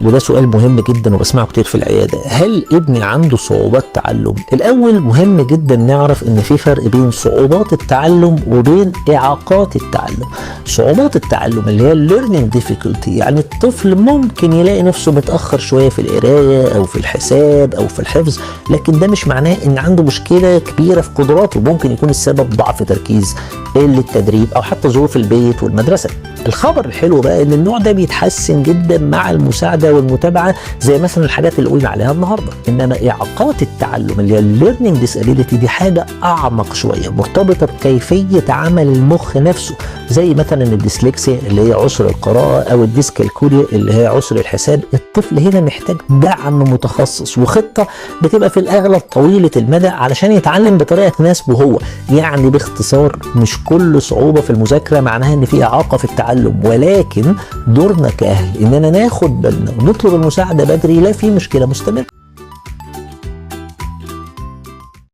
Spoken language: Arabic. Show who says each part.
Speaker 1: وده سؤال مهم جدا وبسمعه كتير في العياده، هل ابني عنده صعوبات تعلم؟ الاول مهم جدا نعرف ان في فرق بين صعوبات التعلم وبين اعاقات التعلم. صعوبات التعلم اللي هي learning difficulty، يعني الطفل ممكن يلاقي نفسه متاخر شويه في القرايه او في الحساب او في الحفظ، لكن ده مش معناه ان عنده مشكله كبيره في قدراته. ممكن يكون السبب ضعف تركيز، قله تدريب، او حتى ظروف البيت والمدرسه. الخبر الحلو بقى ان النوع ده بيتحسن جدا مع المساعده والمتابعه، زي مثلا الحاجات اللي قلنا عليها النهارده. انما اعاقات التعلم اللي هي الليرنينج ديسابيليتي دي حاجه اعمق شويه، مرتبطه بكيفيه عمل المخ نفسه، زي مثلا الديسلكسيا اللي هي عسر القراءه، او الديسكالكوليا اللي هي عسر الحساب. الطفل هنا محتاج دعم متخصص وخطه بتبقى في الاغلب طويله المدى علشان يتعلم بطريقه تناسبه هو. يعني باختصار، مش كل صعوبه في المذاكره معناها ان في اعاقه في التعلم، ولكن دورنا كاهل اننا ناخد بالنا ونطلب المساعده بدري لا في مشكله مستمره.